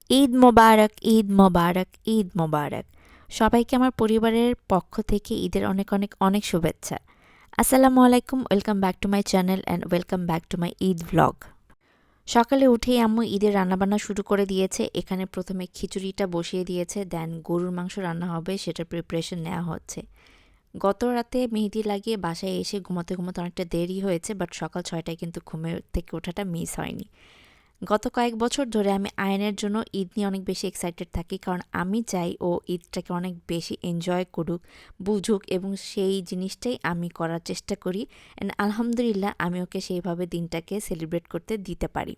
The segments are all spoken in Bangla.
ঈদ মোবারক, ঈদ মোবারক, ঈদ মোবারক। সবাইকে আমার পরিবারের পক্ষ থেকে ঈদের অনেক অনেক অনেক শুভেচ্ছা। আসসালামু আলাইকুম, welcome back to my channel and welcome back to my Eid vlog. সকালে উঠেই আম্মু ঈদের রান্নাবান্না শুরু করে দিয়েছে। এখানে প্রথমে খিচুড়িটা বসিয়ে দিয়েছে, দেন গরুর মাংস রান্না হবে, সেটার প্রিপারেশন নেওয়া হচ্ছে। গত রাতে মেহেদি লাগিয়ে বাসায় এসে ঘুমাতে ঘুমাতে অনেকটা দেরি হয়েছে, বাট সকাল ৬টায় কিন্তু ঘুমের থেকে ওঠাটা মিস হয়নি। গত কয়েক বছর ধরে আমি আয়ানের জন্য ঈদ নিয়ে অনেক বেশি এক্সাইটেড থাকি, কারণ আমি চাই ও ঈদটাকে অনেক বেশি এনজয় করুক, বুঝুক, এবং সেই জিনিসটাই আমি করার চেষ্টা করি। অ্যান্ড আলহামদুলিল্লাহ আমি ওকে সেইভাবে দিনটাকে সেলিব্রেট করতে দিতে পারি।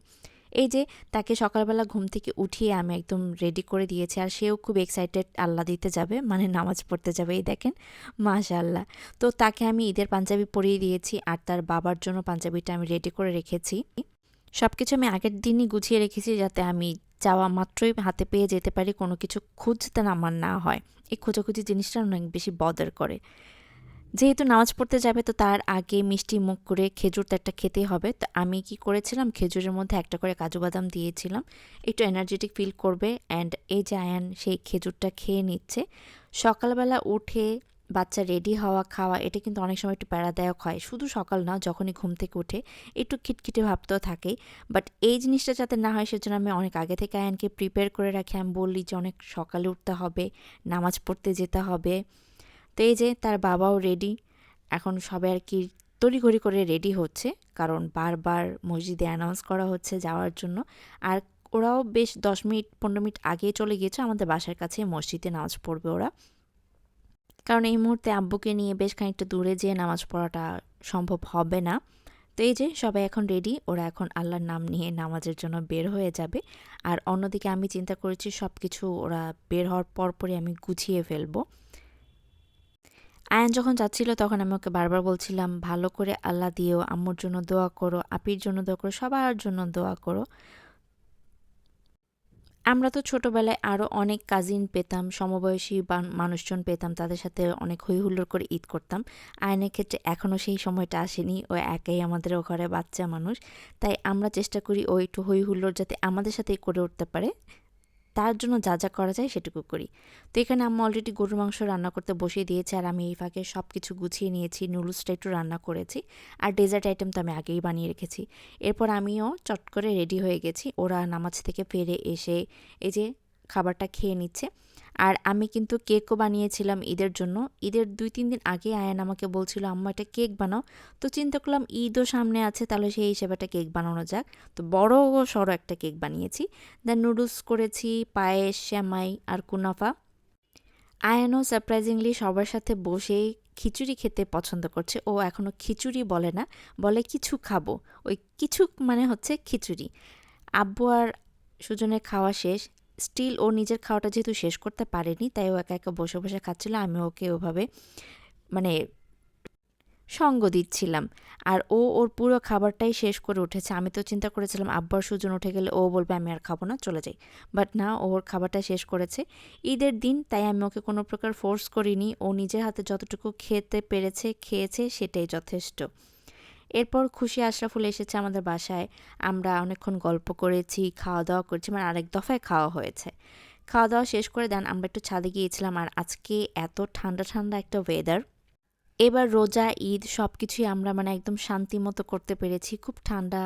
এই যে তাকে সকালবেলা ঘুম থেকে উঠিয়ে আমি একদম রেডি করে দিয়েছি, আর সেও খুব এক্সাইটেড আল্লাহ দিতে যাবে, মানে নামাজ পড়তে যাবে। এই দেখেন, মাশাআল্লাহ। তো তাকে আমি ঈদের পাঞ্জাবি পরিয়ে দিয়েছি, আর তার বাবার জন্য পাঞ্জাবিটা আমি রেডি করে রেখেছি। সবকিছু আমি আগের দিনই গুছিয়ে রেখেছি, যাতে আমি চাওয়া মাত্রই হাতে পেয়ে যেতে পারি, কোনো কিছু খুঁজতে আমার না হয়। এই খোঁজাখুঁজি জিনিসটা অনেক বেশি বদার করে। যেহেতু নামাজ পড়তে যাবে, তো তার আগে মিষ্টি মুখ করে খেজুর তো একটা খেতেই হবে। তো আমি কি করেছিলাম, খেজুরের মধ্যে একটা করে কাজু বাদাম দিয়েছিলাম, একটু এনার্জেটিক ফিল করবে। অ্যান্ড এই যে আয়ান সেই খেজুরটা খেয়ে নিচ্ছে। সকালবেলা উঠে বাচ্চা রেডি হওয়া, খাওয়া, এটা কিন্তু অনেক সময় একটু প্যারাদায়ক হয়। শুধু সকাল না, যখনই ঘুম থেকে উঠে একটু খিটখিটে ভাব তো থাকেই। বাট এই জিনিসটা যাতে না হয়, সেজন্য আমি অনেক আগে থেকে আয়ানকে প্রিপেয়ার করে রাখি। আমি বললি যে অনেক সকালে উঠতে হবে, নামাজ পড়তে যেতে হবে। তো এই যে তার বাবাও রেডি। এখন সবাই আর কি তড়িঘড়ি করে রেডি হচ্ছে, কারণ বারবার মসজিদে অ্যানাউন্স করা হচ্ছে যাওয়ার জন্য। আর ওরাও বেশ 10 মিনিট 15 মিনিট আগেই চলে গিয়েছে, আমাদের বাসার কাছে মসজিদে নামাজ পড়বে ওরা। কারণ এই মুহূর্তে আব্বুকে নিয়ে বেশ খানিকটা দূরে যেয়ে নামাজ পড়াটা সম্ভব হবে না। তো এই যে সবাই এখন রেডি, ওরা এখন আল্লাহর নাম নিয়ে নামাজের জন্য বের হয়ে যাবে। আর অন্যদিকে আমি চিন্তা করেছি সব কিছু ওরা বের হওয়ার পরপরই আমি গুছিয়ে ফেলবো। আয়ান যখন যাচ্ছিল, তখন আমি ওকে বারবার বলছিলাম, ভালো করে আল্লাহ দিও, আম্মুর জন্য দোয়া করো, আপির জন্য দোয়া করো, সবার জন্য দোয়া করো। আমরা তো ছোটবেলায় আরও অনেক কাজিন পেতাম, সমবয়সী বা মানুষজন পেতাম, তাদের সাথে অনেক হই হুল্লোড় করে ঈদ করতাম। আয়নের ক্ষেত্রে এখনও সেই সময়টা আসেনি, ও একাই আমাদের ও ঘরে বাচ্চা মানুষ। তাই আমরা চেষ্টা করি ও একটু হই হুল্লোড় যাতে আমাদের সাথেই করে উঠতে পারে, তার জন্য যা যা করা যায় সেটুকু করি। তো এখানে আম্মা অলরেডি গরুর মাংস রান্না করতে বসিয়ে দিয়েছে, আর আমি এই ফাঁকে সব কিছু গুছিয়ে নিয়েছি। নুডলসটা একটু রান্না করেছি, আর ডেজার্ট আইটেম তো আমি আগেই বানিয়ে রেখেছি। এরপর আমিও চট করে রেডি হয়ে গেছি। ওরা নামাজ থেকে ফিরে এসে এই যে খাবারটা খেয়ে নিচ্ছে। আর আমি কিন্তু কেকও বানিয়েছিলাম ঈদের জন্য। ঈদের 2-3 দিন আগে আয়ান আমাকে বলছিল, আম্মা একটা কেক বানাও। তো চিন্তা করলাম ঈদও সামনে আছে, তাহলে সেই হিসেবে একটা কেক বানানো যাক। তো বড় ও সড়ো একটা কেক বানিয়েছি। দেন নুডলস করেছি, পায়েস, সেমাই আর কুনাফা। আয়ানও সারপ্রাইজিংলি সবার সাথে বসে খিচুড়ি খেতে পছন্দ করছে। ও এখনও খিচুড়ি বলে না, বলে কিছু খাবো। ওই কিছু মানে হচ্ছে খিচুড়ি। আব্বু আর সুজনের খাওয়া শেষ। স্টিল ও নিজের খাওয়াটা যেহেতু শেষ করতে পারেনি, তাই ও একা একা বসে বসে খাচ্ছিল। আমি ওকে ওভাবে মানে সঙ্গ দিচ্ছিলাম। আর ও ওর পুরো খাবারটাই শেষ করে উঠেছে। আমি তো চিন্তা করেছিলাম আব্বু আর সুজন উঠে গেলে ও বলবে আমি আর খাবো না, চলে যাই। বাট না, ও ওর খাবারটা শেষ করেছে। ঈদের দিন তাই আমি ওকে কোনো প্রকার ফোর্স করিনি। ও নিজের হাতে যতটুকু খেতে পেরেছে, খেয়েছে, সেটাই যথেষ্ট। এরপর খুশি আশরাফুল এসেছে আমাদের বাসায়। আমরা অনেকক্ষণ গল্প করেছি, খাওয়া দাওয়া করেছি, মানে আরেক দফায় খাওয়া হয়েছে। খাওয়া দাওয়া শেষ করে দেন আমরা একটু ছাদে গিয়েছিলাম। আর আজকে এত ঠান্ডা ঠান্ডা একটা ওয়েদার। এবার রোজা, ঈদ সবকিছুই আমরা মানে একদম শান্তি মতো করতে পেরেছি। খুব ঠান্ডা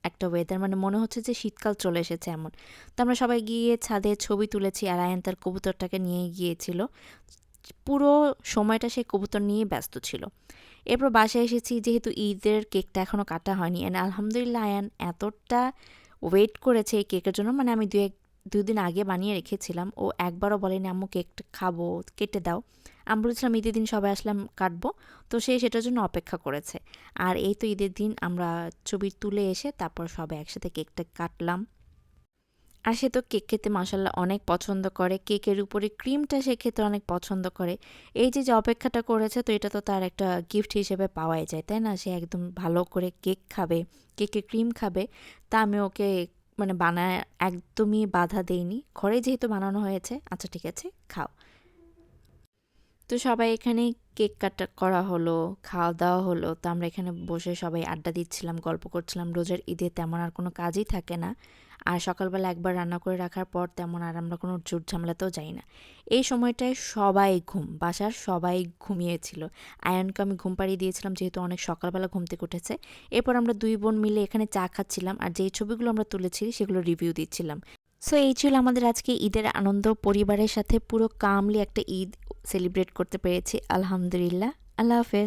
একটা ওয়েদার, মানে মনে হচ্ছে যে শীতকাল চলে এসেছে এমন। তো আমরা সবাই গিয়ে ছাদে ছবি তুলেছি, আর আয়ান তার কবুতরটাকে নিয়ে গিয়েছিল। পুরো সময়টা সে কবুতর নিয়ে ব্যস্ত ছিল। এরপর বাসায় এসেছি, যেহেতু ঈদের কেকটা এখনও কাটা হয়নি। অ্যান্ড আলহামদুলিল্লাহ আয়ান এতটা ওয়েট করেছে এই কেকের জন্য, মানে আমি 2 দিন আগে বানিয়ে রেখেছিলাম। ও একবারও বলেনি আম্মু কেকটা খাবো, কেটে দাও। আমি বলেছিলাম ঈদের দিন সবাই আসলাম কাটবো। তো সে সেটার জন্য অপেক্ষা করেছে। আর এই তো ঈদের দিন আমরা ছবি তুলে এসে তারপর সবাই একসাথে কেকটা কাটলাম। আর সে তো কেক খেতে মাশাআল্লাহ অনেক পছন্দ করে। কেকের উপরে ক্রিমটা সে খেতে অনেক পছন্দ করে। এই যে অপেক্ষাটা করেছে, তো এটা তো তার একটা গিফট হিসেবে পাওয়াই যায়, তাই না? সে একদম ভালো করে কেক খাবে, কেকের ক্রিম খাবে। তা আমি ওকে মানে বানায় একদমই বাধা দেইনি। ঘরে যেহেতু বানানো হয়েছে, আচ্ছা ঠিক আছে, খাও। তো সবাই এখানে কেক কাটা করা হলো, খাওয়া-দাওয়া হলো। তো আমরা এখানে বসে সবাই আড্ডা দিচ্ছিলাম, গল্প করছিলাম। রোজার ঈদে তেমন আর কোনো কাজই থাকে না। আর সকালবেলা একবার রান্না করে রাখার পর তেমন আর আমরা কোনো ঝুট ঝামেলাতেও যাই না। এই সময়টায় সবাই বাসার সবাই ঘুমিয়েছিল। আয়ানকে আমি ঘুম পাড়িয়ে দিয়েছিলাম যেহেতু অনেক সকালবেলা ঘুম থেকে উঠেছে। এরপর আমরা ২ বোন মিলে এখানে চা খাচ্ছিলাম আর যেই ছবিগুলো আমরা তুলেছি সেগুলো রিভিউ দিচ্ছিলাম। সো এই ছিল আমাদের আজকে ঈদের আনন্দ। পরিবারের সাথে পুরো কামলি একটা ঈদ সেলিব্রেট করতে পেরেছি। আলহামদুলিল্লাহ। আল্লাহ হাফেজ।